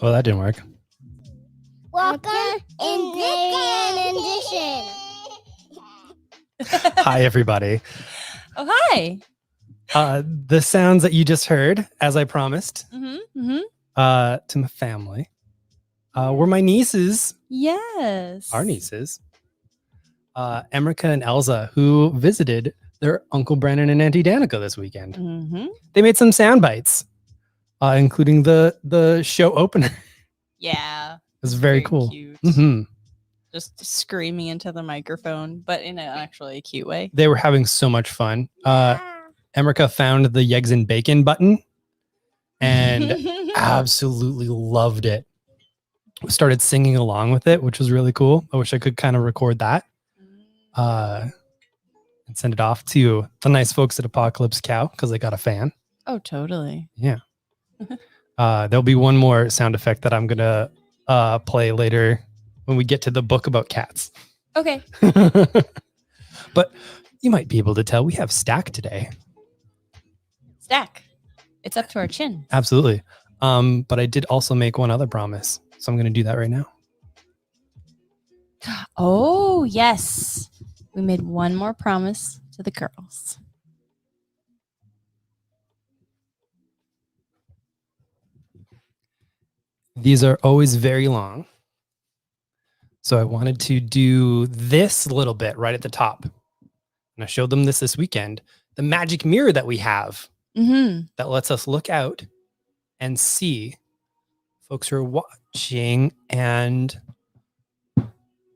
Well, that didn't work. Welcome in Variant Edition. Hi, everybody. Oh, hi. The sounds that you just heard, as I promised, Mm-hmm. to my family, were my nieces, Yes. our nieces, Emrika and Elsa, who visited their Uncle Brandon and Auntie Danica this weekend. Mm-hmm. They made some sound bites, including the show opener. Yeah. It was very cool. Cute. Mm-hmm. Just screaming into the microphone, but in actually a cute way. They were having so much fun. Emrika found the Yeggs and Bacon button and absolutely loved it. Started singing along with it, which was really cool. I wish I could kind of record that and send it off to the nice folks at Apocalypse Cow because they got a fan. Oh, totally. Yeah. There'll be one more sound effect that I'm going to play later when we get to the book about cats. Okay. But you might be able to tell we have Stack today. Stack. It's up to our chin. Absolutely. But I did also make one other promise. So I'm going to do that right now. Oh, yes. We made one more promise to the girls. These are always very long. So I wanted to do this little bit right at the top. And I showed them this weekend. The magic mirror that we have that lets us look out and see folks who are watching. And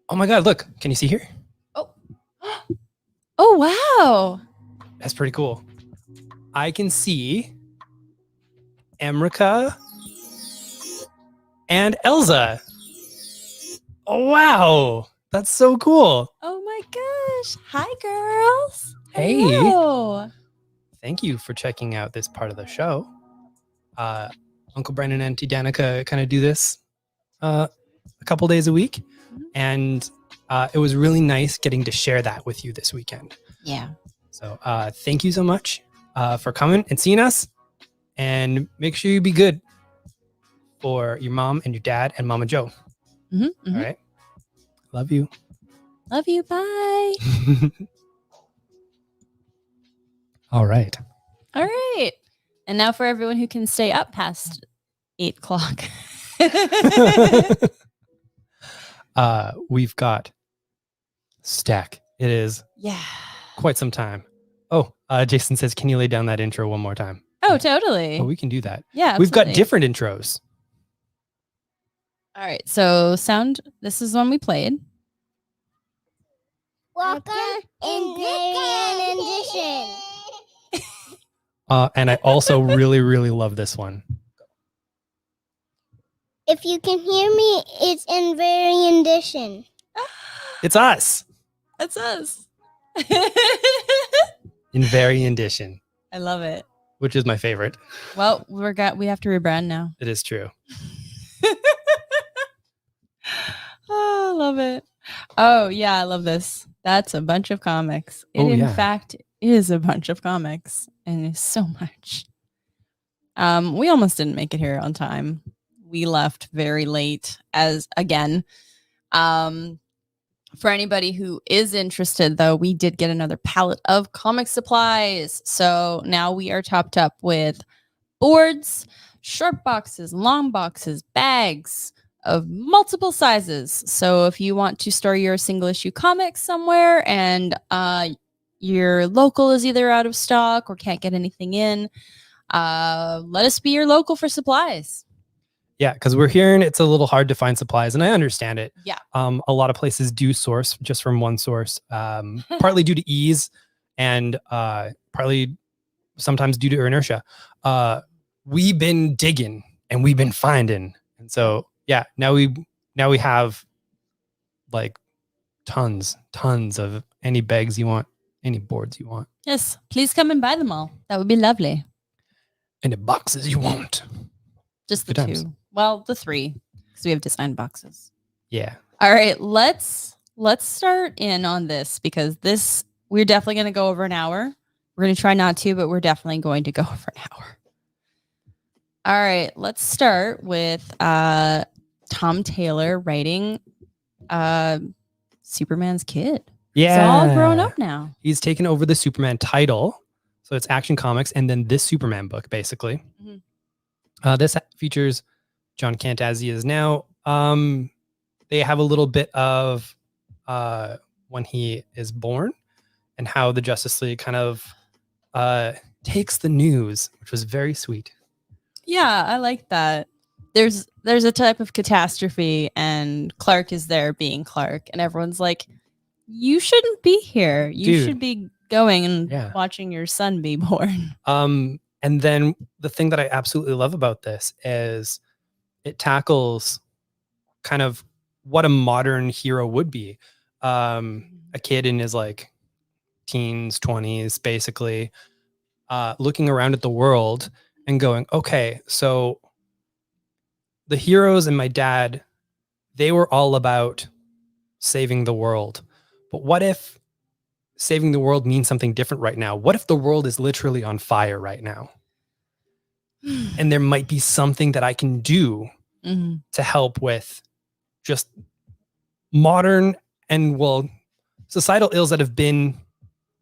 oh my God, look, can you see here? Oh. Oh, wow. That's pretty cool. I can see Emrika and Elsa. Oh, wow. That's so cool. Oh my gosh. Hi, girls. Hey. Hello. Thank you for checking out this part of the show. Uncle Brandon and Auntie Danica kind of do this a couple days a week. And it was really nice getting to share that with you this weekend. Yeah. So thank you so much for coming and seeing us. And make sure you be good for your mom and your dad and Mama Joe. All right. Love you. Love you. Bye. All right. All right. And now for everyone who can stay up past 8 o'clock. We've got Stack. It is quite some time. Oh, Jason says, can you lay down that intro one more time? Oh, totally. Oh, we can do that. Yeah, absolutely. We've got different intros. All right. So this is one we played. Welcome in Variant Edition. And I also really, really love this one. If you can hear me, it's in Variant Edition. It's us. That's us. In Variant Edition. I love it. Which is my favorite. Well, we have to rebrand now. It is true. Oh, I love it. Oh, yeah, I love this. That's a bunch of comics. It, in fact, is a bunch of comics, and it's so much. We almost didn't make it here on time. We left very late, for anybody who is interested, though, we did get another pallet of comic supplies. So now we are topped up with boards, short boxes, long boxes, bags of multiple sizes. So if you want to store your single issue comics somewhere and your local is either out of stock or can't get anything in, let us be your local for supplies. Yeah, because we're hearing it's a little hard to find supplies, and I understand it. Yeah. A lot of places do source just from one source, partly due to ease and partly sometimes due to inertia. We've been digging and we've been finding. And so, yeah, now we have like tons of any bags you want, any boards you want. Yes, please come and buy them all. That would be lovely. Any boxes you want. Just the Good times. 2. Well, the 3, because we have designed boxes. Yeah. All right, let's start in on this, because we're definitely going to go over an hour. We're going to try not to, but we're definitely going to go over an All right, let's start with Tom Taylor writing Superman's kid. Yeah. He's all grown up now. He's taken over the Superman title. So it's Action Comics and then this Superman book, basically. This features John Kent as he is now. They have a little bit of when he is born and how the Justice League kind of takes the news, which was very sweet. Yeah, I like that. There's a type of catastrophe and Clark is there being Clark and everyone's like, you shouldn't be here. You should be going and watching your son be born. And then the thing that I absolutely love about this is it tackles kind of what a modern hero would be. A kid in his like teens, 20s, basically, looking around at the world and going, okay, so the heroes and my dad, they were all about saving the world. But what if saving the world means something different right now? What if the world is literally on fire right now? And there might be something that I can do to help with just modern and, well, societal ills that have been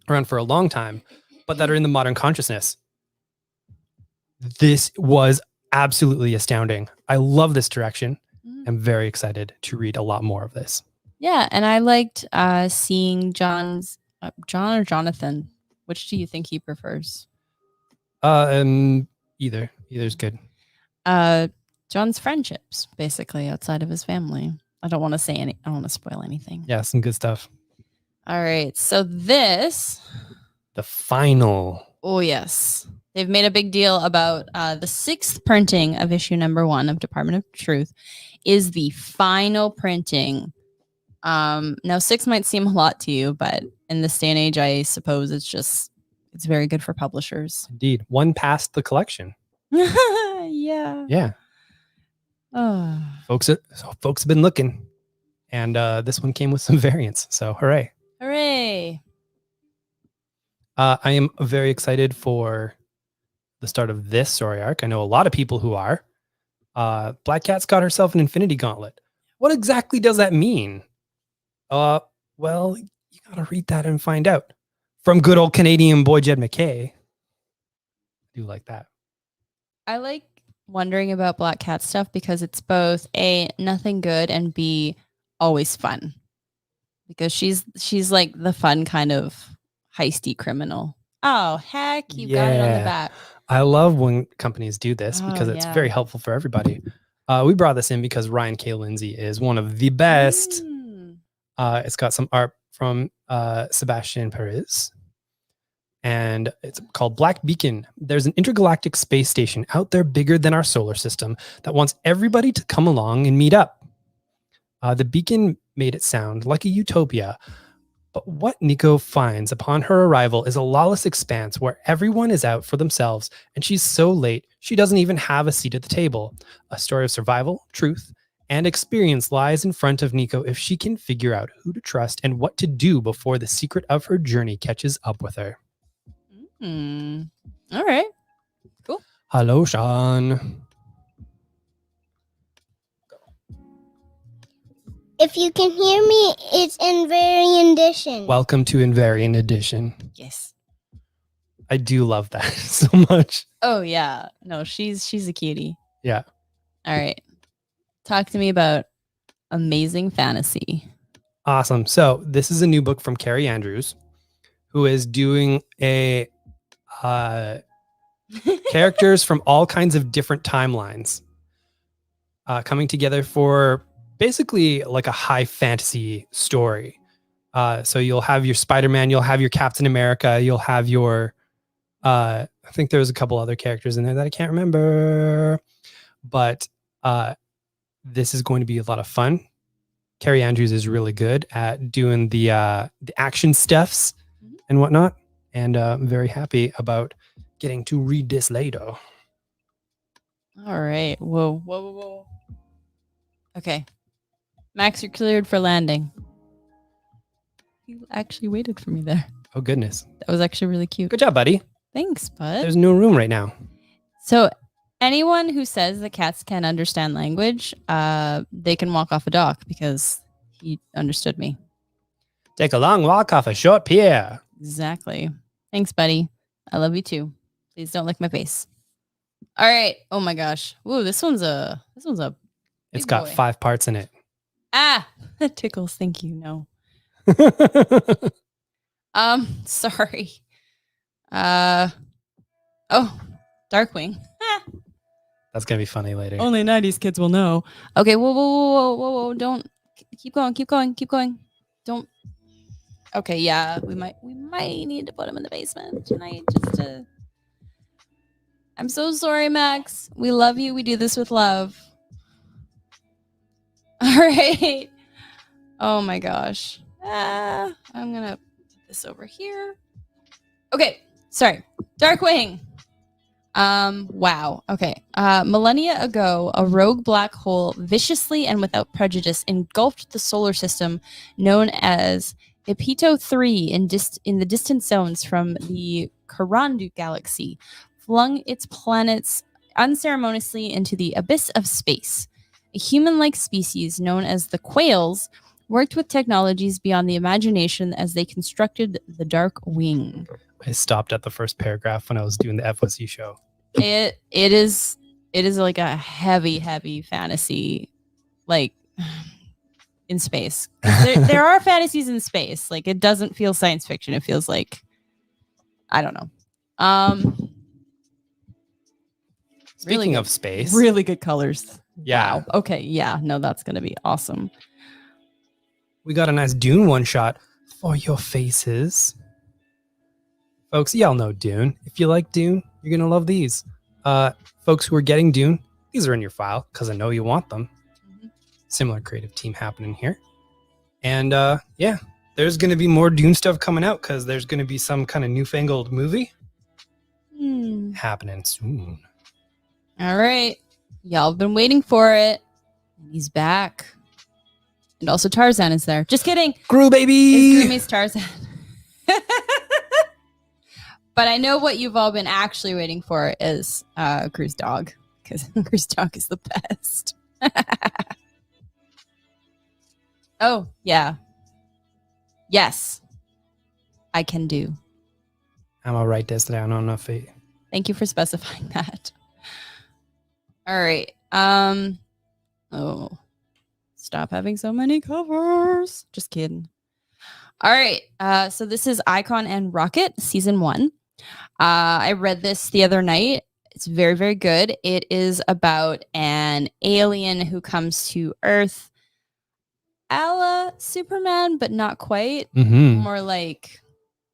around for a long time, but that are in the modern consciousness. This was absolutely astounding. I love this direction. I'm very excited to read a lot more of this. Yeah, and I liked seeing John or Jonathan. Which do you think he prefers? Either's good. John's friendships, basically, outside of his family. I don't want to say I don't want to spoil anything. Yeah, some good stuff. All right, so this, the final. Oh yes, they've made a big deal about the 6th printing of issue number 1 of Department of Truth is the final printing. Now 6 might seem a lot to you, but in this day and age, I suppose it's very good for publishers. Indeed. One passed the collection. Yeah. Yeah. Folks have been looking. And this one came with some variants. So hooray. Hooray. I am very excited for the start of this story arc. I know a lot of people who are. Black Cat's got herself an Infinity Gauntlet. What exactly does that mean? Well, you gotta read that and find out. From good old Canadian boy Jed McKay. I do like that. I like wondering about Black Cat stuff because it's both A, nothing good, and B, always fun. Because she's like the fun kind of heisty criminal. Oh, heck, you got it on the back. I love when companies do this because it's very helpful for everybody. We brought this in because Ryan K. Lindsay is one of the best. It's got some art from Sebastian Perez. And it's called Black Beacon. There's an intergalactic space station out there bigger than our solar system that wants everybody to come along and meet up. The beacon made it sound like a utopia. But what Nico finds upon her arrival is a lawless expanse where everyone is out for themselves, and she's so late, she doesn't even have a seat at the table. A story of survival, truth, and experience lies in front of Nico if she can figure out who to trust and what to do before the secret of her journey catches up with her. All right. Cool. Hello, Sean. If you can hear me, it's Invariant Edition. Welcome to Invariant Edition. Yes. I do love that so much. Oh, yeah. No, she's a cutie. Yeah. All right. Talk to me about Amazing Fantasy. Awesome. So this is a new book from Carrie Andrews, who is doing a characters from all kinds of different timelines coming together for basically like a high fantasy story. So you'll have your Spider-Man, you'll have your Captain America, you'll have your I think there's a couple other characters in there that I can't remember, but this is going to be a lot of fun. Carrie Andrews is really good at doing the action stuffs and whatnot, and I'm very happy about getting to read this later. All right. Whoa. Okay. Max, you're cleared for landing. You actually waited for me there. Oh, goodness. That was actually really cute. Good job, buddy. Thanks, bud. There's no room right now. So Anyone who says that cats can understand language, they can walk off a dock because he understood me. Take a long walk off a short pier. Exactly. Thanks, buddy. I love you too. Please don't lick my face. All right. Oh my gosh. Ooh, this one's a It's big got boy. 5 parts in it. Ah, that tickles. Thank you. No. Sorry. Oh, Darkwing. That's gonna be funny later. Only 90s kids will know. Okay, whoa. Don't keep going. Don't. Okay, yeah, we might need to put him in the basement tonight just to. I'm so sorry, Max. We love you. We do this with love. All right. Oh my gosh. I'm gonna put this over here. Okay, sorry. Darkwing. Wow. Okay. Millennia ago, a rogue black hole viciously and without prejudice engulfed the solar system known as Epito 3 in the distant zones from the Karandu galaxy, flung its planets unceremoniously into the abyss of space. A human-like species known as the Quails worked with technologies beyond the imagination as they constructed the Dark Wing. I stopped at the first paragraph when I was doing the FOC show. It is like a heavy fantasy, like in space. There are fantasies in space. Like it doesn't feel science fiction. It feels like I don't know. Speaking of space, really good colors. Yeah. Wow. Okay. Yeah. No, that's gonna be awesome. we got a nice Dune one shot for your faces. Folks, y'all know Dune. If you like Dune, you're going to love these. Folks who are getting Dune, these are in your file because I know you want them. Similar creative team happening here. And yeah, there's going to be more Dune stuff coming out because there's going to be some kind of newfangled movie happening soon. All right. Y'all have been waiting for it. And he's back. And also Tarzan is there. Just kidding. Gru, baby! It's Grummy's Tarzan. But I know what you've all been actually waiting for is Gru's dog. Because Gru's dog is the best. Oh, yeah. Yes. I can do. I'm going to write this down on my feet. Thank you for specifying that. All right. Oh. Stop having so many covers. Just kidding. All right. So this is Icon and Rocket, season 1. I read this the other night. It's very, very good. It is about an alien who comes to Earth a la Superman, but not quite. More like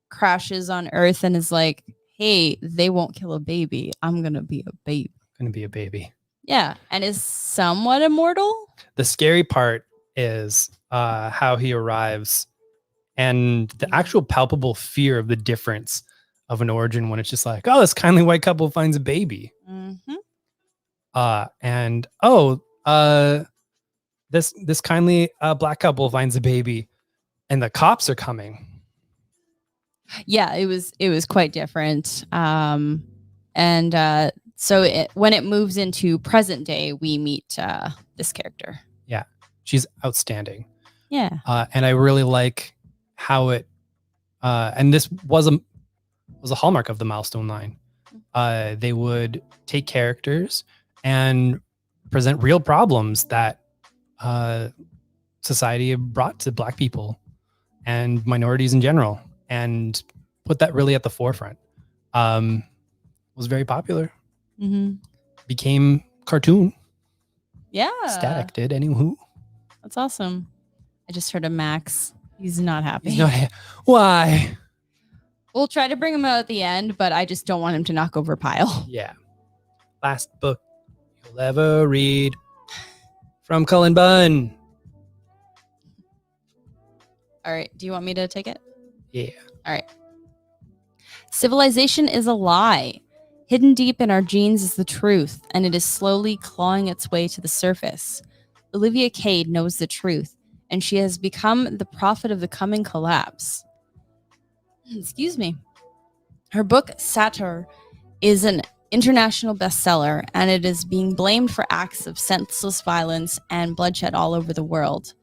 crashes on Earth and is like, hey, they won't kill a baby. I'm going to be a baby. Going to be a baby. Yeah. And is somewhat immortal. The scary part is how he arrives and the actual palpable fear of the difference of an origin when it's just like, oh, this kindly white couple finds a baby. And this kindly black couple finds a baby and the cops are coming. Yeah, it was quite different. So when it moves into present day, we meet this character. Yeah, she's outstanding. Yeah. And I really like how it, and this was a hallmark of the Milestone line. They would take characters and present real problems that society brought to Black people and minorities in general, and put that really at the forefront. Was very popular. Became cartoon. Yeah. Static did, anywho. That's awesome. I just heard a Max. He's not happy. Why? We'll try to bring him out at the end, but I just don't want him to knock over Pile. Yeah. Last book you'll ever read from Cullen Bunn. All right. Do you want me to take it? Yeah. All right. Civilization is a lie. Hidden deep in our genes is the truth, and it is slowly clawing its way to the surface. Olivia Cade knows the truth, and she has become the prophet of the coming collapse. Excuse me. Her book, Satyr, is an international bestseller, and it is being blamed for acts of senseless violence and bloodshed all over the world.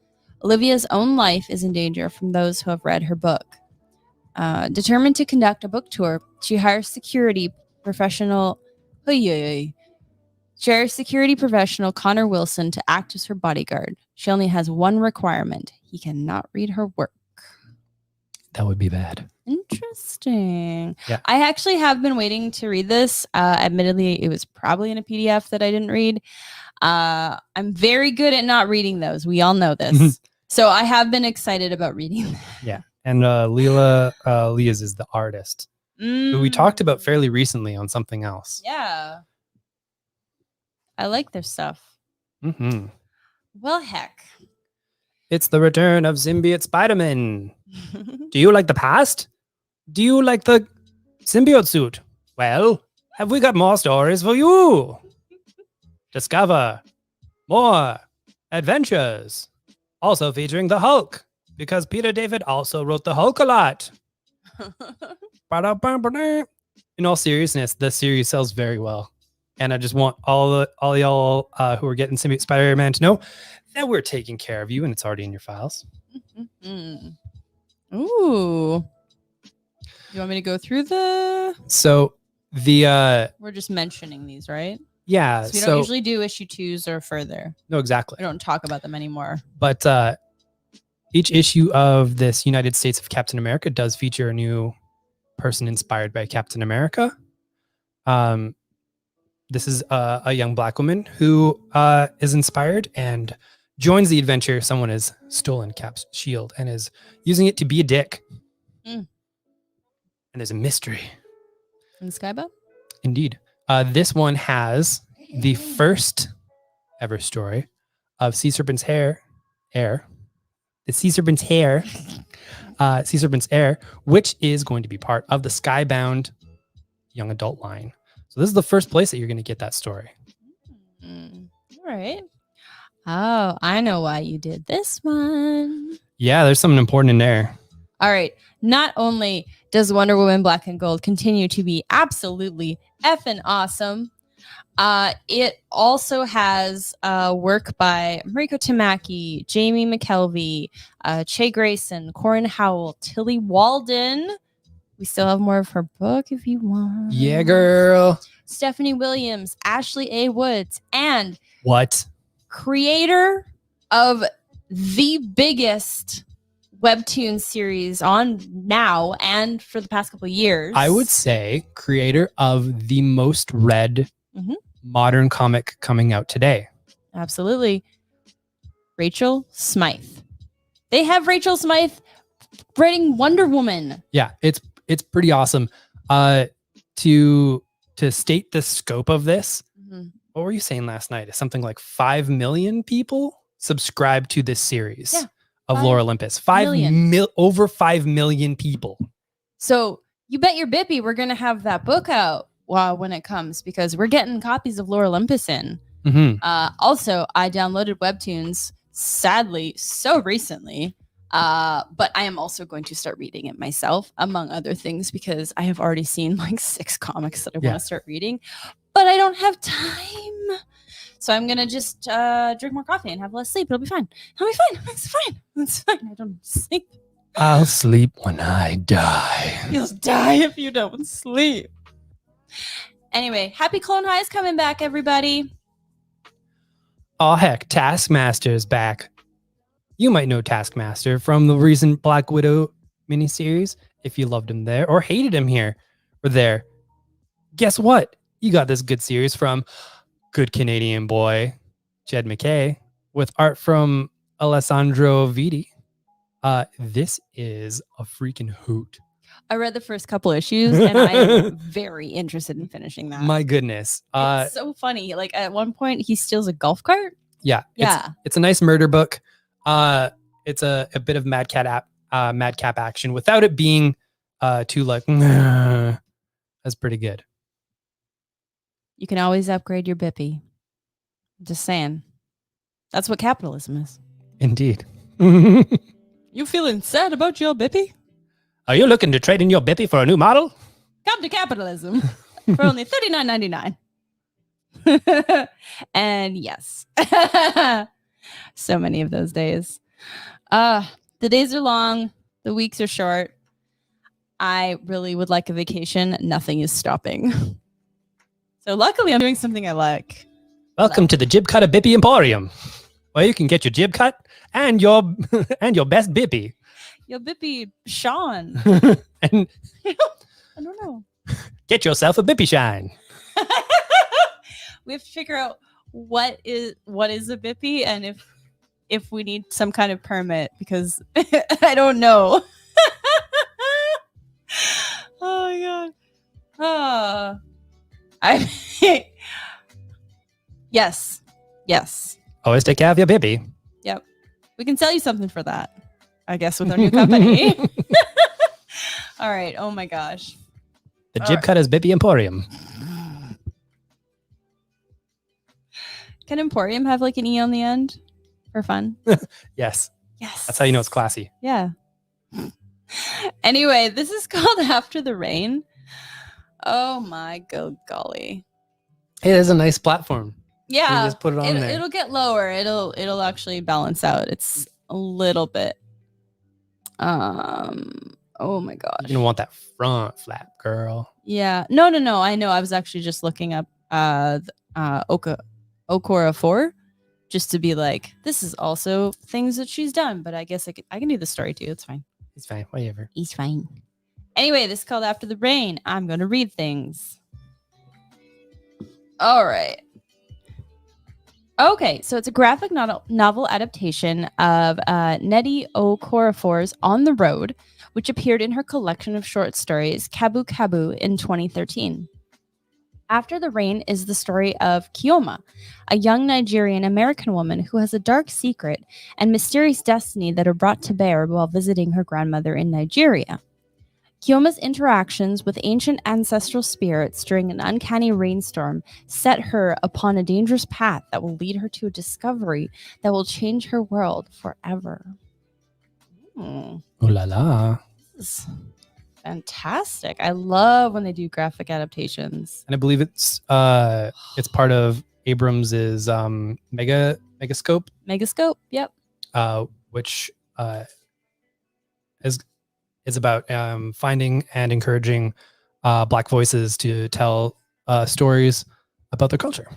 Olivia's own life is in danger from those who have read her book. Determined to conduct a book tour, she hires security professional Connor Wilson to act as her bodyguard. She only has one requirement: he cannot read her work. That would be bad. Interesting. Yeah. I actually have been waiting to read this. Admittedly, it was probably in a PDF that I didn't read. I'm very good at not reading those. We all know this. So I have been excited about reading that. Yeah. And Leela Leas is the artist who we talked about fairly recently on something else. Yeah. I like their stuff. Mm-hmm. Well, heck. It's the return of symbiote Spider-Man. Do you like the past? Do you like the symbiote suit? Well, have we got more stories for you? Discover more adventures. Also featuring the Hulk, because Peter David also wrote the Hulk a lot. In all seriousness, the series sells very well. And I just want all y'all who are getting Symbiote Spider-Man to know that we're taking care of you, and it's already in your files. Ooh. You want me to go through the... So the... We're just mentioning these, right? Yeah. So we don't usually do issue 2s or further. No, exactly. We don't talk about them anymore. But each issue of this United States of Captain America does feature a new person inspired by Captain America. This is a young Black woman who is inspired and joins the adventure. Someone has stolen Cap's shield and is using it to be a dick. And there's a mystery. In the Skybound? Indeed. This one has the first ever story of Sea Serpent's Heir, which is going to be part of the Skybound young adult line. So this is the first place that you're going to get that story. All right. Oh, I know why you did this one. Yeah, there's something important in there. All right. Not only does Wonder Woman Black and Gold continue to be absolutely effing awesome, it also has work by Mariko Tamaki, Jamie McKelvey, Che Grayson, Corin Howell, Tilly Walden. We still have more of her book if you want. Yeah, girl. Stephanie Williams, Ashley A. Woods, and what? Creator of the biggest webtoon series on now and for the past couple of years. I would say creator of the most read modern comic coming out today. Absolutely. Rachel Smythe. They have Rachel Smythe writing Wonder Woman. Yeah, it's pretty awesome. To state the scope of this, what were you saying last night? Something like 5 million people subscribe to this series of Lore Olympus. Over 5 million people. So you bet your bippy we're going to have that book out when it comes, because we're getting copies of Lore Olympus in. Also, I downloaded Webtoons, sadly, so recently. But I am also going to start reading it myself, among other things, because I have already seen like 6 comics that I want to start reading, but I don't have time. So I'm going to just drink more coffee and have less sleep. It'll be fine. It'll be fine. It's fine. It's fine. I don't sleep. I'll sleep when I die. You'll die if you don't sleep. Anyway, Happy Clone High is coming back, everybody. Oh, heck. Taskmaster's back. You might know Taskmaster from the recent Black Widow miniseries, if you loved him there or hated him here or there. Guess what? You got this good series from good Canadian boy, Jed McKay, with art from Alessandro Vitti. This is a freaking hoot. I read the first couple issues and I'm very interested in finishing that. My goodness. It's so funny. Like at one point he steals a golf cart. Yeah. It's a nice murder book. It's a bit of madcap action without it being too like that's pretty good. You can always upgrade your bippy. Just saying. That's what capitalism is. Indeed. You feeling sad about your bippy? Are you looking to trade in your bippy for a new model? Come to capitalism. for only $39.99. And yes, so many of those days. The days are long, the weeks are short. I really would like a vacation. Nothing is stopping. So luckily, I'm doing something I like. Welcome to the Jib Cut of Bippy Emporium, where you can get your jib cut and your best bippy. Yo, Bippy, Sean. And I don't know. get yourself a bippy shine. We have to figure out what is a Bippy and if we need some kind of permit because I don't know. Oh my god. Yes. Always take care of your bippy. Yep. We can sell you something for that, I guess, with our new company. All right. Oh my gosh. The Jib Cut is Bippy Emporium. Can Emporium have like an E on the end for fun? Yes. Yes. That's how you know it's classy. Yeah. Anyway, this is called After the Rain. Oh my good golly. It is a nice platform. Yeah. You just put it on there. It'll get lower. It'll actually balance out. It's a little bit. Oh my gosh. You're gonna want that front flap, girl. Yeah. No. I know. I was actually just looking up Okora 4 just to be like, this is also things that she's done, but I guess I can do the story too. It's fine. It's fine. Whatever. He's fine. Anyway, this is called After the Rain. I'm going to read things. All right. Okay, so it's a graphic novel adaptation of Nnedi Okorafor's On the Road, which appeared in her collection of short stories, Kabu Kabu, in 2013. After the Rain is the story of Kioma, a young Nigerian American woman who has a dark secret and mysterious destiny that are brought to bear while visiting her grandmother in Nigeria. Kioma's interactions with ancient ancestral spirits during an uncanny rainstorm set her upon a dangerous path that will lead her to a discovery that will change her world forever. Ooh la la. This is fantastic. I love when they do graphic adaptations. And I believe it's part of Abrams's Megascope. Megascope, yep. Which is about finding and encouraging Black voices to tell stories about their culture.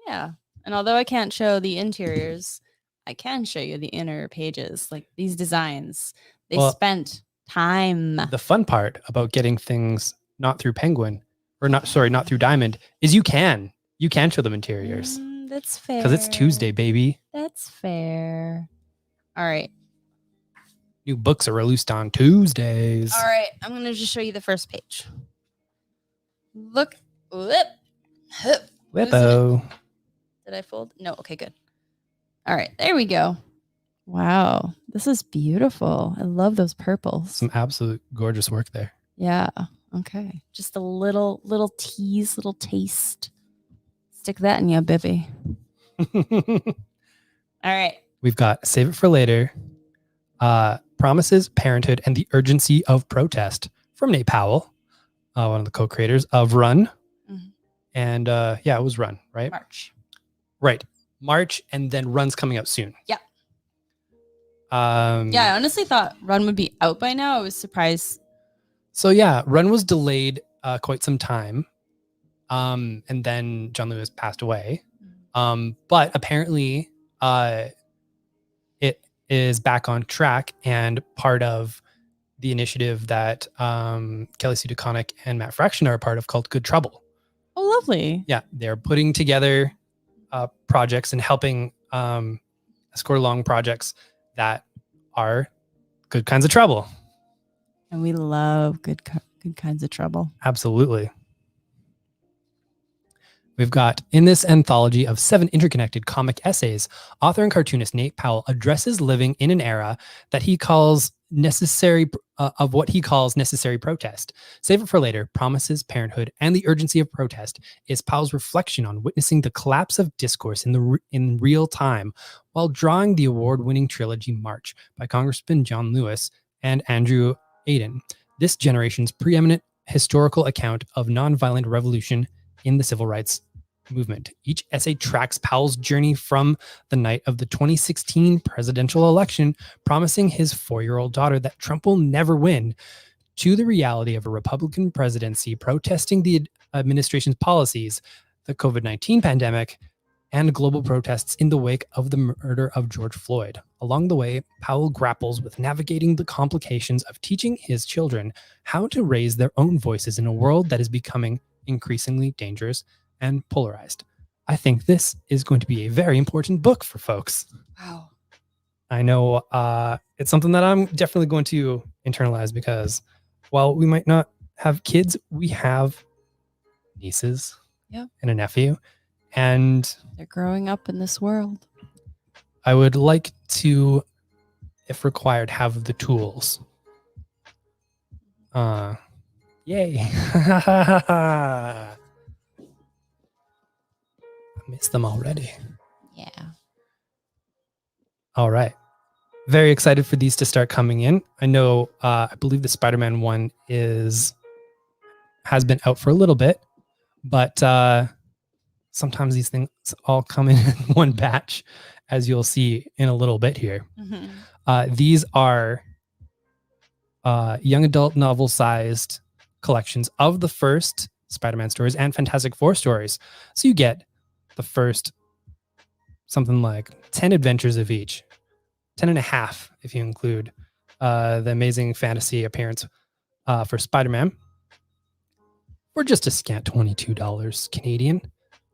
Yeah. And although I can't show the interiors, I can show you the inner pages. Like these designs, they spent time. The fun part about getting things not through Penguin, not through Diamond, is you can show them interiors. That's fair. Because it's Tuesday, baby. That's fair. All right. New books are released on Tuesdays. All right. I'm going to just show you the first page. Look. Whippo. Did I fold? No. Okay, good. All right. There we go. Wow. This is beautiful. I love those purples. Some absolute gorgeous work there. Yeah. Okay. Just a little tease, little taste. Stick that in your bibby. All right. We've got Save It for Later, Promises, Parenthood, and the Urgency of Protest from Nate Powell, one of the co-creators of Run. Mm-hmm. And it was Run, right? March. Right. March, and then Run's coming out soon. Yeah. I honestly thought Run would be out by now. I was surprised. So yeah, Run was delayed quite some time. And then John Lewis passed away. But apparently it is back on track and part of the initiative that Kelly Sue DeConnick and Matt Fraction are a part of called Good Trouble. Oh, lovely. Yeah, they're putting together projects and helping escort along projects that are good kinds of trouble. And we love good kinds of trouble. Absolutely. We've got, in this anthology of 7 interconnected comic essays, author and cartoonist Nate Powell addresses living in an era that he calls necessary protest. Save It for Later, Promises, Parenthood, and the Urgency of Protest is Powell's reflection on witnessing the collapse of discourse in real time while drawing the award-winning trilogy March by Congressman John Lewis and Andrew Aiden, this generation's preeminent historical account of nonviolent revolution in the civil rights movement. Each essay tracks Powell's journey from the night of the 2016 presidential election, promising his 4-year-old daughter that Trump will never win, to the reality of a Republican presidency protesting the administration's policies, the COVID-19 pandemic, and global protests in the wake of the murder of George Floyd. Along the way, Powell grapples with navigating the complications of teaching his children how to raise their own voices in a world that is becoming increasingly dangerous and polarized. I think this is going to be a very important book for folks. Wow. I know it's something that I'm definitely going to internalize because while we might not have kids, we have nieces and a nephew. And they're growing up in this world. I would like to, if required, have the tools. Yay. I missed them already. Yeah. All right. Very excited for these to start coming in. I know, I believe the Spider-Man one has been out for a little bit, but sometimes these things all come in one batch, as you'll see in a little bit here. Mm-hmm. These are young adult novel-sized collections of the first Spider-Man stories and Fantastic Four stories. So you get the first something like 10 adventures of each, 10 and a half if you include the Amazing Fantasy appearance for Spider-Man, for just a scant $22 Canadian.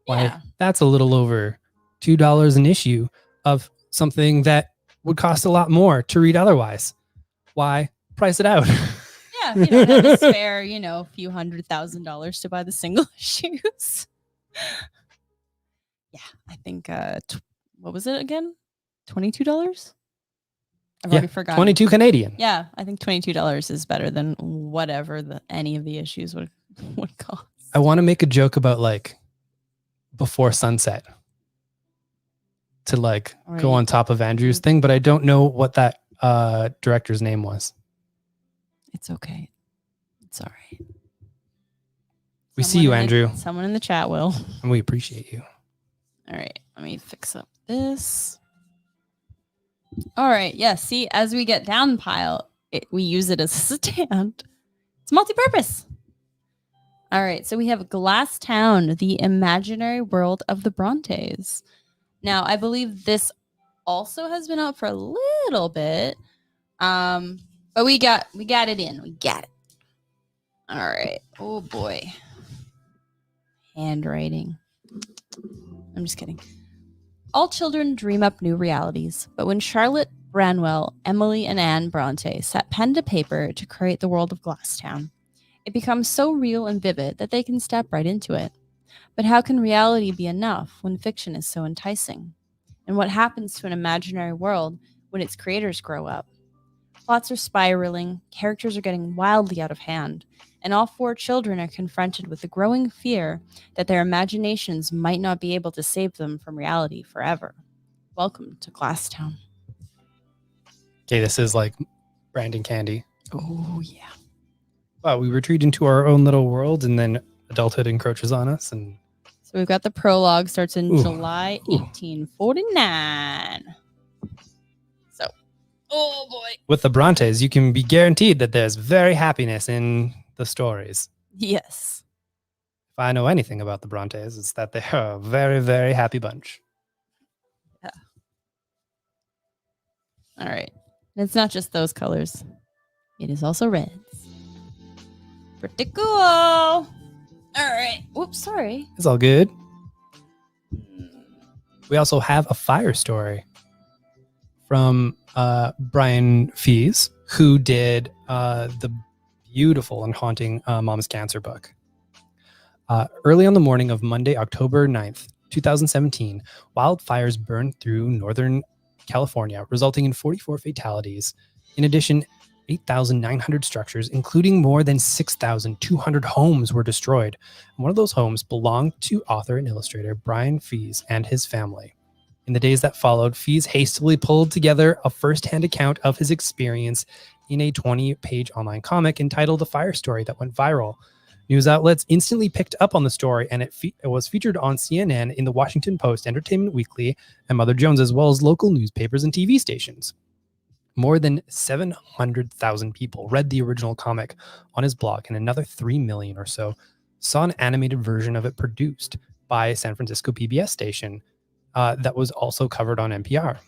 Why, Yeah. that's a little over $2 an issue of something that would cost a lot more to read otherwise. Why price it out? Yeah, if you don't have to spare, a few $100,000 to buy the single issues. Yeah, I think, what was it again? $22? I've already forgotten. 22 Canadian. Yeah, I think $22 is better than whatever any of the issues would cost. I want to make a joke about like Before Sunset to like go on top of Andrew's thing, but I don't know what that director's name was. It's okay. It's all right. We see you, Andrew. Someone in the chat will. And we appreciate you. All right. Let me fix up this. All right. Yeah. See, as we get down the pile, we use it as a stand. It's multi-purpose. All right. So we have Glass Town, the imaginary world of the Brontes. Now, I believe this also has been out for a little bit. But we got it in. We got it. All right. Oh boy. Handwriting. I'm just kidding. All children dream up new realities, but when Charlotte, Branwell, Emily, and Anne Bronte set pen to paper to create the world of Glasstown, it becomes so real and vivid that they can step right into it. But how can reality be enough when fiction is so enticing? And what happens to an imaginary world when its creators grow up? Plots are spiraling, characters are getting wildly out of hand, and all 4 children are confronted with the growing fear that their imaginations might not be able to save them from reality forever. Welcome to Glasstown. Okay, this is like Brandon Candy. Oh, yeah. Wow, we retreat into our own little world and then adulthood encroaches on us. And so we've got the prologue, starts in July 1849. So, oh boy. With the Brontes, you can be guaranteed that there's very happiness in the stories. Yes. If I know anything about the Brontes, it's that they're a very, very happy bunch. Yeah. All right. And it's not just those colors. It is also reds. Pretty cool. All right. Whoops, sorry. It's all good. We also have a fire story from Brian Fees, who did the beautiful and haunting Mom's Cancer book. Early on the morning of Monday, October 9th, 2017, wildfires burned through Northern California, resulting in 44 fatalities. In addition, 8,900 structures, including more than 6,200 homes, were destroyed. And one of those homes belonged to author and illustrator Brian Fees and his family. In the days that followed, Fees hastily pulled together a first-hand account of his experience in a 20-page online comic entitled The Fire Story that went viral. News outlets instantly picked up on the story, and it was featured on CNN, in the Washington Post, Entertainment Weekly, and Mother Jones, as well as local newspapers and TV stations. More than 700,000 people read the original comic on his blog, and another 3 million or so saw an animated version of it produced by a San Francisco PBS station that was also covered on NPR.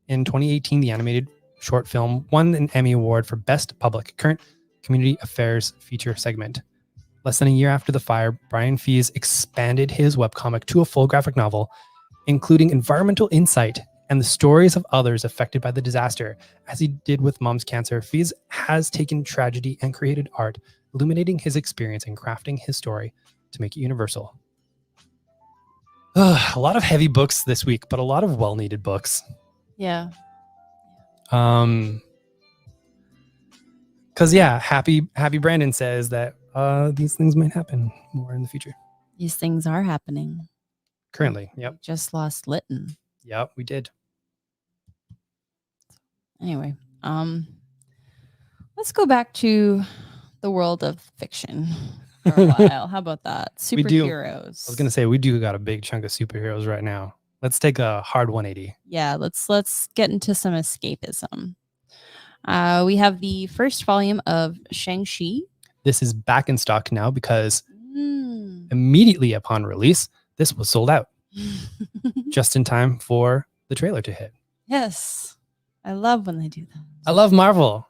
In 2018, the animated short film won an Emmy Award for Best Public Current Community Affairs Feature Segment. Less than a year after the fire, Brian Fees expanded his webcomic to a full graphic novel, including environmental insight and the stories of others affected by the disaster. As he did with mom's cancer, Fees has taken tragedy and created art, illuminating his experience and crafting his story to make it universal. A lot of heavy books this week, but a lot of well-needed books. Yeah. Because happy Brandon says that these things might happen more in the future. These things are happening. Currently, yep. We just lost Lytton. Yep, we did. Anyway, let's go back to the world of fiction for a while. How about that? We do. Superheroes. I was gonna say we do got a big chunk of superheroes right now. Let's take a hard 180. Yeah, let's get into some escapism. We have the first volume of Shang-Chi. This is back in stock now because immediately upon release, this was sold out just in time for the trailer to hit. Yes. I love when they do that. I love Marvel.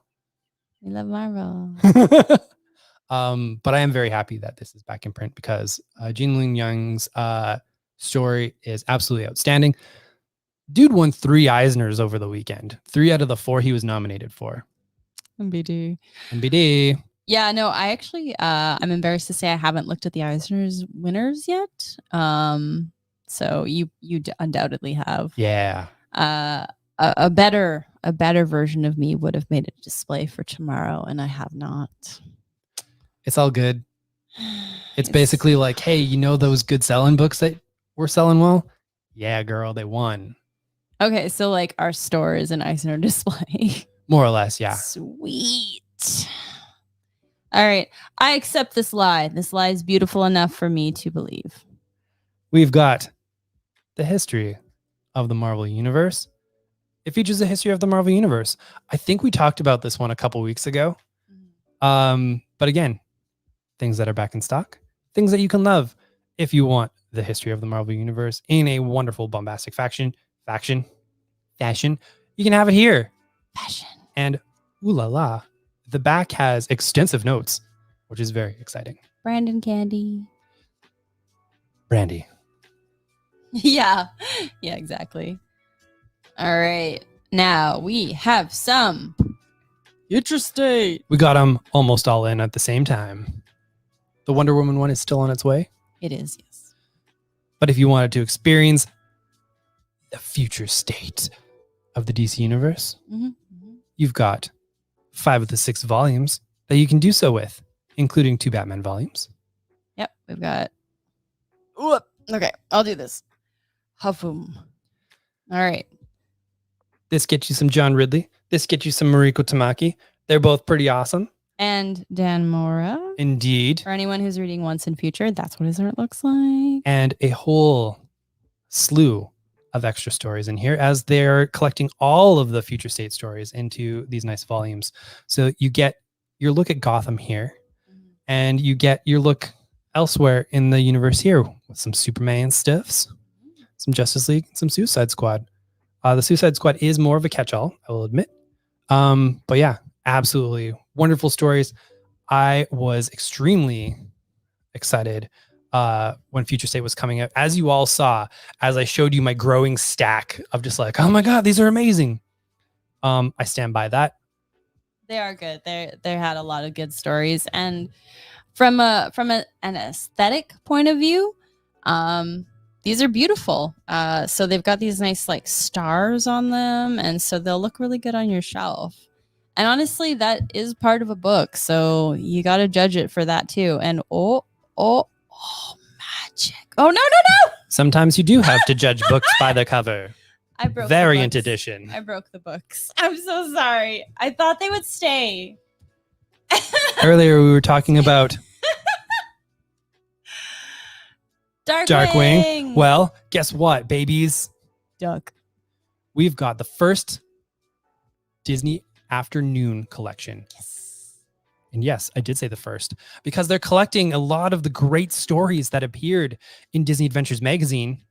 We love Marvel. But I am very happy that this is back in print because Gene Luen Young's story is absolutely outstanding. Dude won 3 Eisners over the weekend. 3 out of the 4 he was nominated for. MBD. Yeah, no, I actually, I'm embarrassed to say I haven't looked at the Eisner's winners yet. So you undoubtedly have. Yeah. A better version of me would have made a display for tomorrow, and I have not. It's all good. It's basically like, hey, you know those good selling books that were selling well? Yeah, girl, they won. Okay, so like our store is an Eisner display. More or less, yeah. Sweet. All right, I accept this lie. This lie is beautiful enough for me to believe. We've got the history of the Marvel Universe. It features the history of the Marvel Universe. I think we talked about this one a couple weeks ago. But again, things that are back in stock, things that you can love if you want the history of the Marvel Universe in a wonderful bombastic fashion. You can have it here. Fashion. And ooh la la, the back has extensive notes, which is very exciting. Brandon Candy. Brandy. Yeah, exactly. All right. Now we have some interesting. We got them almost all in at the same time. The Wonder Woman one is still on its way. It is, yes. But if you wanted to experience the future state of the DC Universe, you've got 5 of the 6 volumes that you can do so with, including 2 Batman volumes. Yep, we've got... Whoop. Okay, I'll do this. Hafum. All right. This gets you some John Ridley. This gets you some Mariko Tamaki. They're both pretty awesome. And Dan Mora. Indeed. For anyone who's reading Once in Future, that's what his art looks like. And a whole slew of extra stories in here as they're collecting all of the future state stories into these nice volumes. So you get your look at Gotham here, and you get your look elsewhere in the universe here with some Superman stuffs, some Justice League, some Suicide Squad. The Suicide Squad is more of a catch-all, I will admit. But yeah, absolutely wonderful stories. I was extremely excited when Future State was coming out. As you all saw, as I showed you my growing stack of just like, oh my God, these are amazing. I stand by that. They are good. They had a lot of good stories. And from an aesthetic point of view, these are beautiful. So they've got these nice like stars on them, and so they'll look really good on your shelf. And honestly, that is part of a book, so you got to judge it for that too. And oh, magic! Oh no! Sometimes you do have to judge books by the cover. I broke Variant the books. edition. I broke the books. I'm so sorry. I thought they would stay. Earlier we were talking about Darkwing. Well, guess what, babies? Duck. We've got the first Disney Afternoon collection. Yes. And yes, I did say the first because they're collecting a lot of the great stories that appeared in Disney Adventures magazine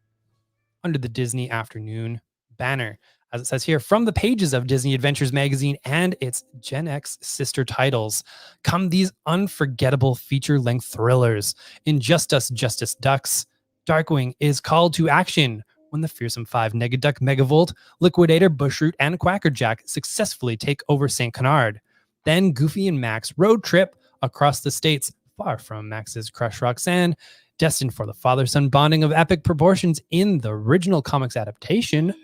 under the Disney Afternoon banner. As it says here, from the pages of Disney Adventures magazine and its Gen X sister titles come these unforgettable feature-length thrillers. In Justice Ducks, Darkwing is called to action when the fearsome five Negaduck, Megavolt, Liquidator, Bushroot, and Quackerjack successfully take over St. Canard. Then Goofy and Max road trip across the states, far from Max's crush Roxanne, destined for the father-son bonding of epic proportions in the original comics adaptation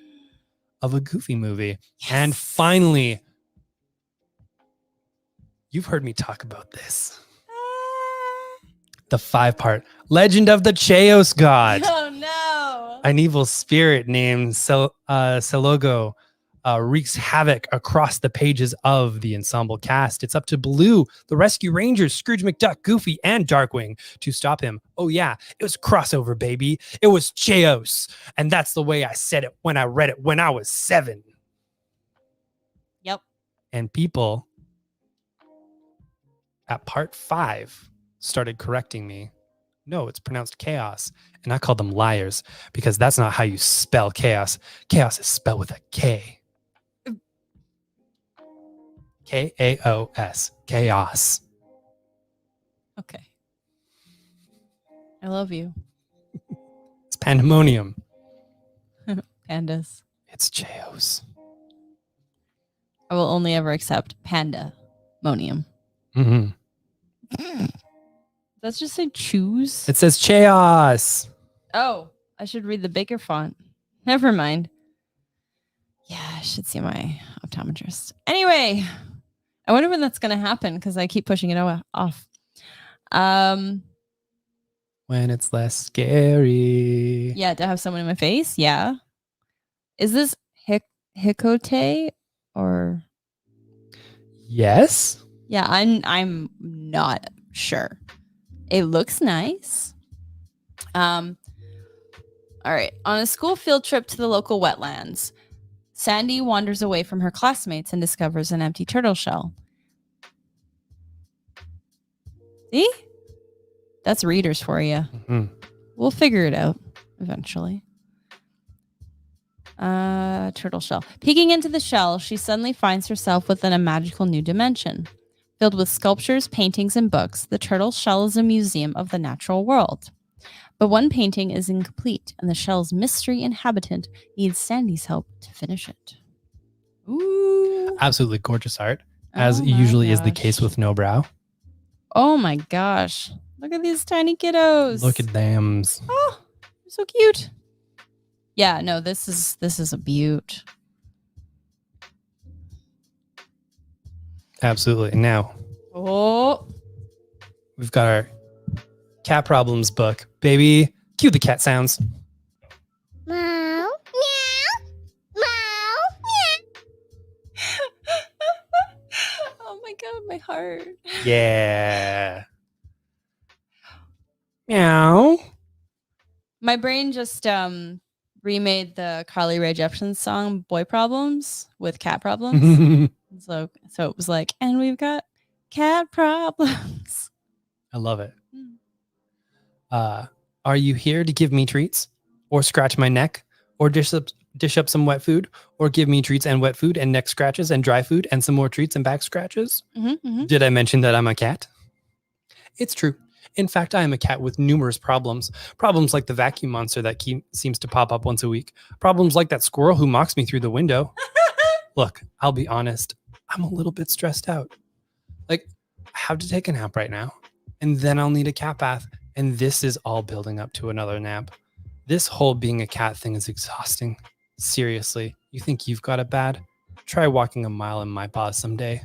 of a Goofy movie. Yes. And finally, you've heard me talk about this. The 5-part Legend of the Chaos God. Oh no. An evil spirit named Selogo wreaks havoc across the pages of the ensemble cast. It's up to Blue, the Rescue Rangers, Scrooge McDuck, Goofy, and Darkwing to stop him. Oh yeah, it was crossover, baby. It was Chaos. And that's the way I said it when I read it when I was 7. Yep. And people at part 5 started correcting me. No, it's pronounced chaos. And I called them liars because that's not how you spell chaos. Chaos is spelled with a K. K-A-O-S. Chaos. Okay. I love you. It's pandemonium. Pandas. It's chaos. I will only ever accept pandemonium. Mm-hmm. Let's just say choose. It says chaos. Oh, I should read the Baker font. Never mind. Yeah, I should see my optometrist. Anyway, I wonder when that's going to happen because I keep pushing it off. When it's less scary. Yeah, to have someone in my face. Yeah. Is this Hikote or? Yes. Yeah, I'm not sure. It looks nice. All right. On a school field trip to the local wetlands, Sandy wanders away from her classmates and discovers an empty turtle shell. See? That's readers for you. Mm-hmm. We'll figure it out eventually. Turtle shell. Peeking into the shell, she suddenly finds herself within a magical new dimension. Filled with sculptures, paintings, and books, the turtle shell is a museum of the natural world. But one painting is incomplete, and the shell's mystery inhabitant needs Sandy's help to finish it. Ooh. Absolutely gorgeous art, as Oh my usually is the gosh. case with No Brow. Oh my gosh. Look at these tiny kiddos. Look at them. Oh, they're so cute. Yeah, no, this is a beaut. Absolutely. And now Oh. we've got our cat problems book. Baby, cue the cat sounds. Meow, meow, meow, meow. Oh my god, my heart. Yeah. Meow. My brain just remade the Carly Rae Jepsen song Boy Problems with cat problems. So it was like, and we've got cat problems. I love it. Are you here to give me treats or scratch my neck or dish up some wet food or give me treats and wet food and neck scratches and dry food and some more treats and back scratches? Did I mention that I'm a cat? It's true. In fact, I am a cat with numerous problems. Problems like the vacuum monster that seems to pop up once a week. Problems like that squirrel who mocks me through the window. Look, I'll be honest. I'm a little bit stressed out. Like, I have to take a nap right now. And then I'll need a cat bath. And this is all building up to another nap. This whole being a cat thing is exhausting. Seriously, you think you've got it bad? Try walking a mile in my paws someday.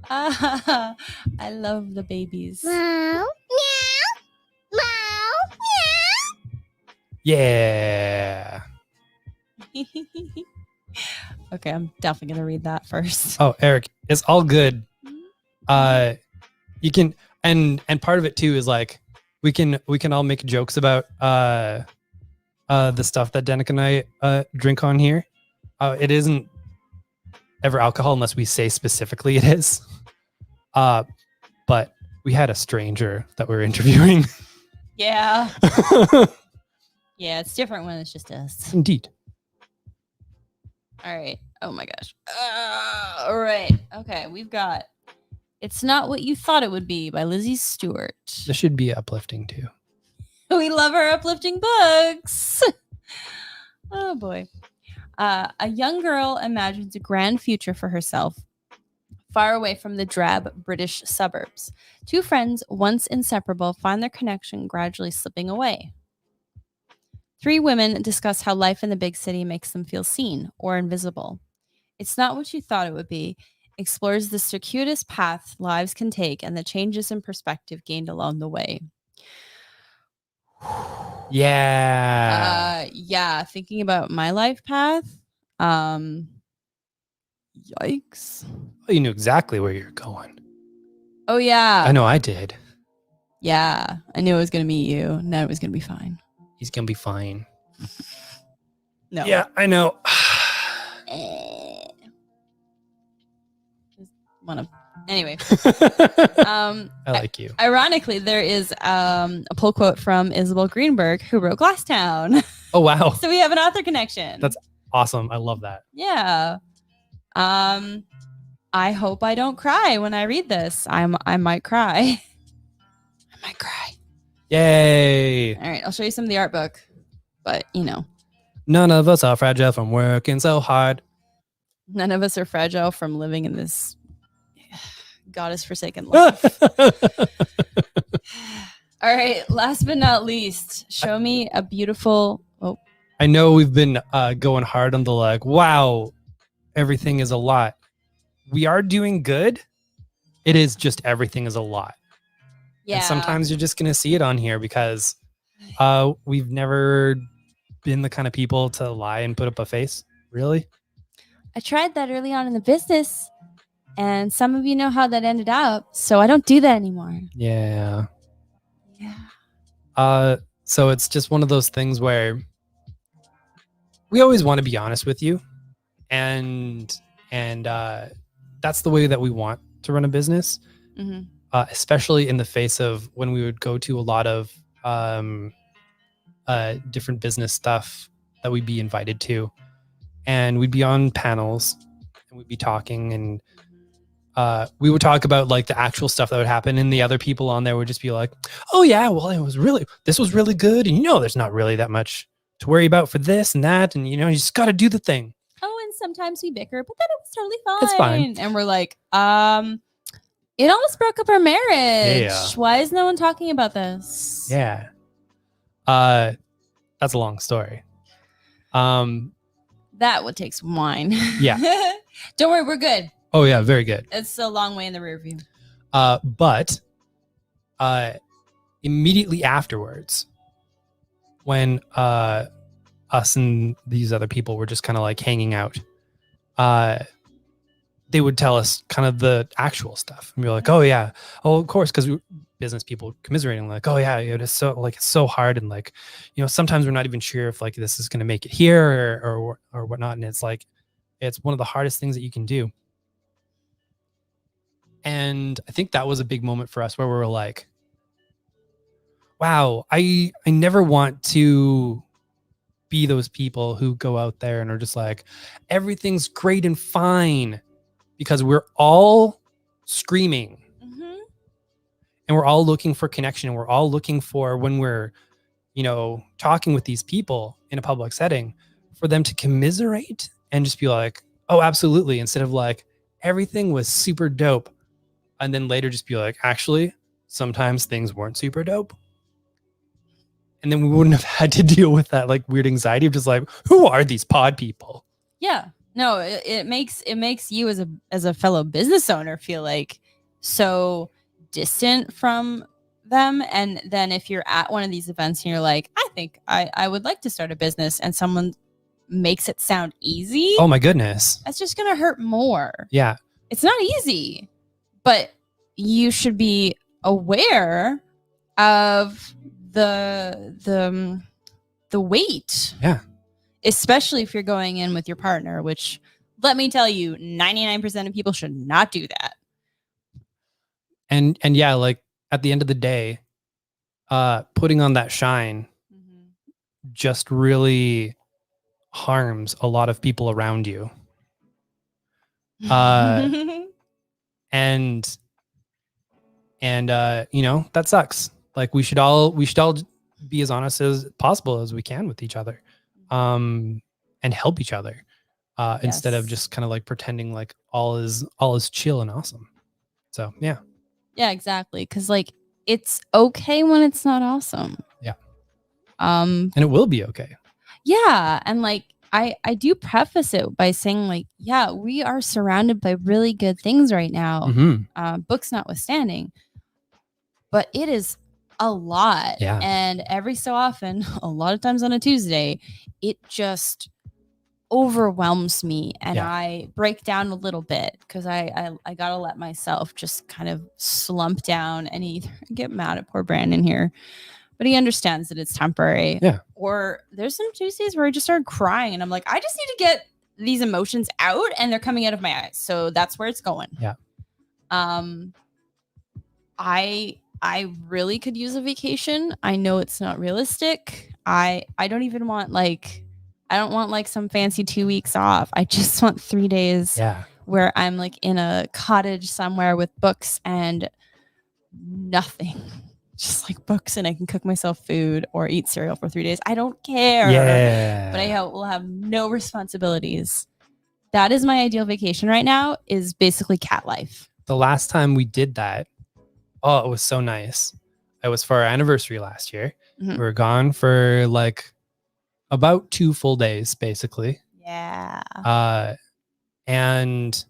I love the babies. Meow, meow, meow, meow. Yeah. Okay, I'm definitely gonna read that first. Oh, Eric, it's all good. You can, and part of it too is like we can all make jokes about the stuff that Danica and I drink on here. It isn't ever alcohol unless we say specifically it is. But we had a stranger that we were interviewing. Yeah. Yeah, it's different when it's just us. Indeed. All right. Oh my gosh. All right. Okay, we've got It's Not What You Thought It Would Be by Lizzie Stewart. This should be uplifting too. We love our uplifting books. Oh boy. A young girl imagines a grand future for herself, far away from the drab British suburbs. Two friends, once inseparable, find their connection gradually slipping away. Three women discuss how life in the big city makes them feel seen or invisible. It's Not What You Thought It Would Be explores the circuitous path lives can take and the changes in perspective gained along the way. Yeah. Yeah, thinking about my life path. Yikes. You knew exactly where you're going. Oh yeah. I know I did. Yeah, I knew I was gonna meet you. And that it was gonna be fine. He's gonna be fine. No. Yeah, I know. Anyway. I like you. Ironically, there is a pull quote from Isabel Greenberg, who wrote Glasstown. Oh wow, So we have an author connection. that's awesome. I love that. Yeah. I hope I don't cry when I read this. I might cry. I might cry. Yay! All right, I'll show you some of the art book. But, you know, None of us are fragile from working so hard. none of us are fragile from living in this goddess forsaken life. All right, last but not least, show me a beautiful. Oh, I know we've been going hard on the like, wow, everything is a lot. We are doing good. It is just everything is a lot. yeah. And sometimes you're just gonna see it on here because we've never been the kind of people to lie and put up a face. Really? I tried that early on in the business, and some of you know how that ended up. So I don't do that anymore. Yeah. Yeah. So it's just one of those things where we always want to be honest with you, and that's the way that we want to run a business, Mm-hmm. especially in the face of when we would go to a lot of different business stuff that we'd be invited to, and we'd be on panels and we'd be talking, and we would talk about like the actual stuff that would happen, and the other people on there would just be like, oh yeah, well this was really good, and there's not really that much to worry about for this and that, and you just got to do the thing. Oh, and sometimes we bicker, but then it was totally fine. It's fine. And we're like, it almost broke up our marriage. Yeah. Why is no one talking about this? Yeah. That's a long story. That would take some wine. Yeah. Don't worry, we're good. Oh yeah, very good. It's a long way in the rear view. But immediately afterwards, when us and these other people were just kind of like hanging out, they would tell us kind of the actual stuff, and be like, oh yeah, oh of course, because business people commiserating, like, oh yeah, it's so hard, and like, sometimes we're not even sure if like this is going to make it here or whatnot, and it's like it's one of the hardest things that you can do. And I think that was a big moment for us where we were like, wow, I never want to be those people who go out there and are just like, everything's great and fine, because we're all screaming. Mm-hmm. And we're all looking for connection. And we're all looking for, when we're, talking with these people in a public setting, for them to commiserate and just be like, oh, absolutely. Instead of like, everything was super dope. And then later just be like, actually, sometimes things weren't super dope. And then we wouldn't have had to deal with that like weird anxiety of just like, who are these pod people? Yeah. No, it makes you as a fellow business owner feel like so distant from them. And then if you're at one of these events and you're like, I think I would like to start a business, and someone makes it sound easy, Oh my goodness. that's just going to hurt more. Yeah. It's not easy, but you should be aware of the weight. Yeah. Especially if you're going in with your partner, which, let me tell you, 99% of people should not do that. And yeah, like at the end of the day, putting on that shine just really harms a lot of people around you. And you know, that sucks. Like we should all be as honest as possible as we can with each other, and help each other, instead of just kind of like pretending like all is chill and awesome. So yeah. Yeah, exactly. Because like it's okay when it's not awesome. Yeah. And it will be okay. Yeah, and like I do preface it by saying like, yeah, we are surrounded by really good things right now, books notwithstanding, but it is a lot. Yeah. And every so often, a lot of times on a Tuesday, it just overwhelms me, and I break down a little bit because I gotta let myself just kind of slump down and either get mad at poor Brandon here, but he understands that it's temporary. Yeah. Or there's some Tuesdays where I just start crying and I'm like, I just need to get these emotions out, and they're coming out of my eyes. So that's where it's going. Yeah. I really could use a vacation. I know it's not realistic. I don't even want like, I don't want like some fancy 2 weeks off. I just want 3 days where I'm like in a cottage somewhere with books and nothing. Just like books, and I can cook myself food or eat cereal for 3 days. I don't care. Yeah. But I will have no responsibilities. That is my ideal vacation right now, is basically cat life. The last time we did that, oh, it was so nice. It was for our anniversary last year. We were gone for like about 2 full days, basically. Yeah. And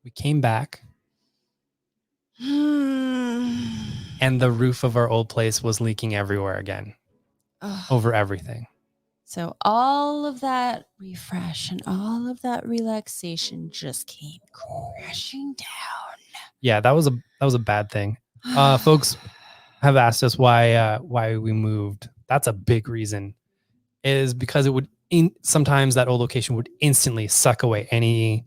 we came back. And the roof of our old place was leaking everywhere again. Over everything. So all of that refresh and all of that relaxation just came crashing down. Yeah, that was a bad thing. Folks have asked us why we moved. That's a big reason. Is because it would sometimes that old location would instantly suck away any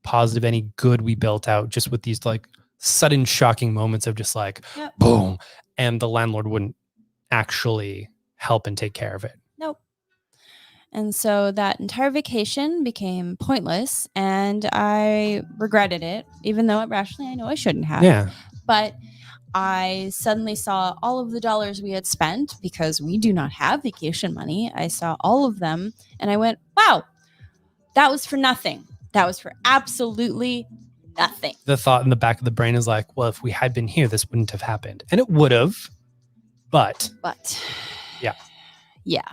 positive, any good we built out, just with these like sudden shocking moments of just like boom, and the landlord wouldn't actually help and take care of it. Nope. And so that entire vacation became pointless, and I regretted it, even though rationally I know I shouldn't have. Yeah. But I suddenly saw all of the dollars we had spent, because we do not have vacation money. I saw all of them and I went, wow, that was for nothing. That was for absolutely nothing. The thought in the back of the brain is like, well, if we had been here, this wouldn't have happened. And it would have, but yeah. Yeah.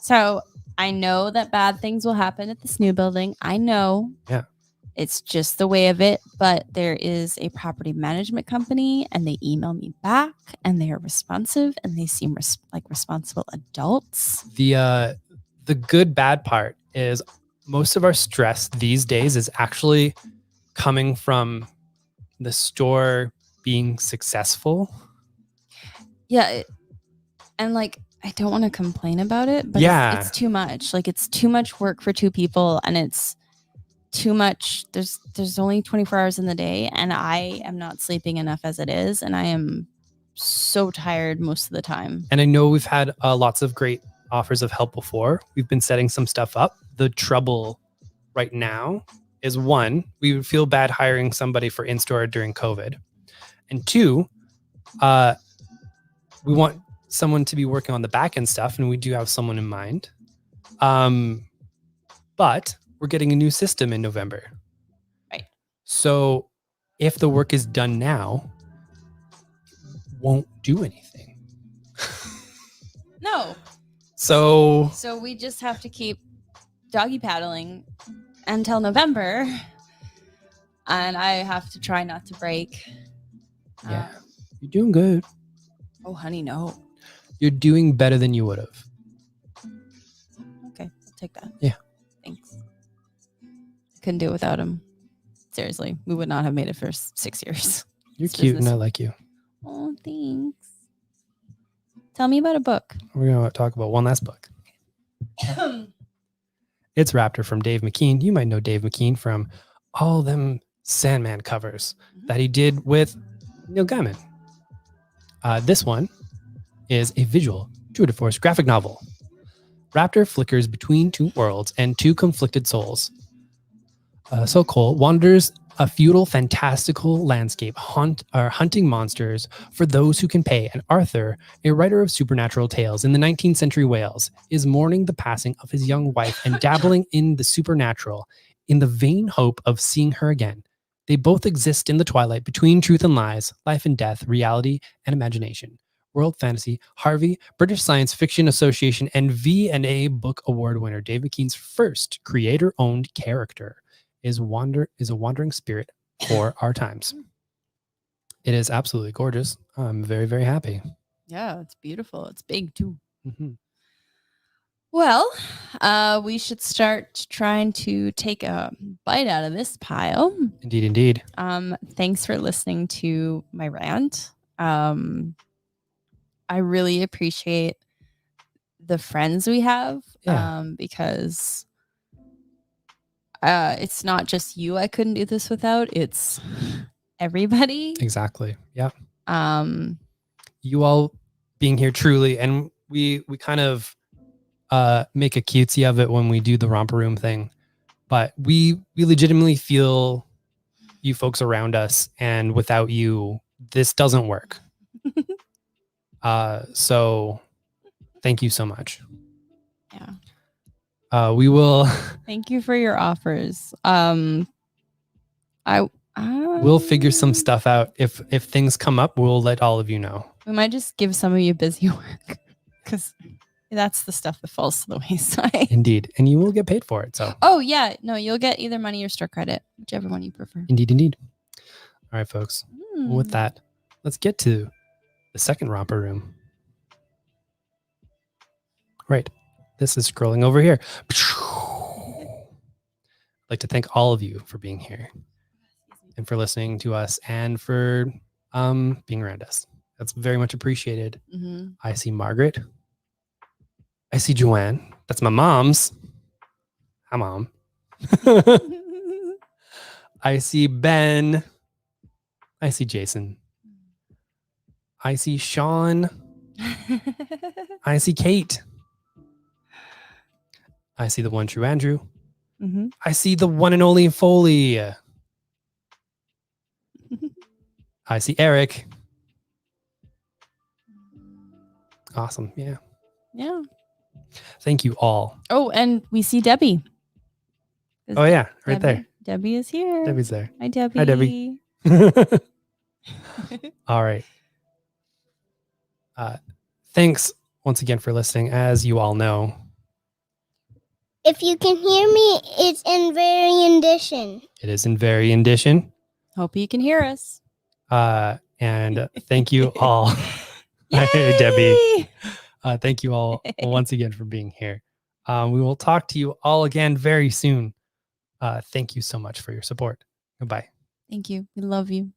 So I know that bad things will happen at this new building. I know. Yeah. It's just the way of it, but there is a property management company, and they email me back, and they are responsive, and they seem like responsible adults. The good bad part is most of our stress these days is actually coming from the store being successful. Yeah. And like, I don't want to complain about it, but it's too much. Like, it's too much work for 2 people, and it's too much. There's only 24 hours in the day, and I am not sleeping enough as it is, and I am so tired most of the time. And I know we've had lots of great offers of help before. We've been setting some stuff up. The trouble right now is, 1, we would feel bad hiring somebody for in-store during COVID, and 2, we want someone to be working on the back end stuff, and we do have someone in mind. But we're getting a new system in November. Right. So if the work is done now, won't do anything. No. So we just have to keep doggy paddling until November, and I have to try not to break. Yeah. You're doing good. Oh, honey, no. You're doing better than you would have. Okay, I'll take that. Yeah. Thanks. Couldn't do it without him. Seriously, we would not have made it for 6 years. You're This cute and I business- like you. Oh, thanks. Tell me about a book. We're going to talk about one last book. It's Raptor from Dave McKean. You might know Dave McKean from all them Sandman covers that he did with Neil Gaiman. This one is a visual true to force graphic novel. Raptor flickers between two worlds and two conflicted souls. So Cole wanders a feudal fantastical landscape hunting monsters for those who can pay, and Arthur, a writer of supernatural tales in the 19th century Wales, is mourning the passing of his young wife and dabbling in the supernatural in the vain hope of seeing her again. They both exist in the twilight between truth and lies, life and death, reality and imagination. World Fantasy, Harvey, British Science Fiction Association, and V&A Book Award winner Dave McKean's first creator-owned character is a wandering spirit for our times. It is absolutely gorgeous. I'm very, very happy. Yeah, it's beautiful. It's big too. Mhm. Well, we should start trying to take a bite out of this pile. Indeed, indeed. Thanks for listening to my rant. I really appreciate the friends we have. Yeah. Because it's not just you I couldn't do this without. It's everybody. Exactly. Yeah. Um, You all being here truly, and we kind of make a cutesy of it when we do the romper room thing, but we legitimately feel you folks around us, and without you, this doesn't work. So thank you so much. Yeah. We will Thank you for your offers. we'll figure some stuff out. If things come up, we'll let all of you know. We might just give some of you busy work because that's the stuff that falls to the wayside. Indeed. And you will get paid for it. So Oh yeah, no, you'll get either money or store credit, whichever one you prefer. indeed, indeed. All right, folks. Hmm. With that, let's get to the second romper room. Right. This is scrolling over here. I'd like to thank all of you for being here and for listening to us and for being around us. That's very much appreciated. Mhm. I see Margaret. I see Joanne. That's my mom's. Hi, Mom. I see Ben. I see Jason. I see Sean. I see Kate. I see the one true Andrew. Mhm. I see the one and only Foley. I see Eric. Awesome. Yeah. Yeah. Thank you all. Oh, and we see Debbie. Oh, yeah. Right there. Debbie is here. Debbie's there. Hi, Debbie. Hi, Debbie. All right. Thanks once again for listening. As you all know, If you can hear me, it's in variant edition. it is in variant edition. Hope you can hear us. And thank you all. Hi, Yay! Debbie. Thank you all once again for being here. We will talk to you all again very soon. Thank you so much for your support. Goodbye. Thank you. We love you.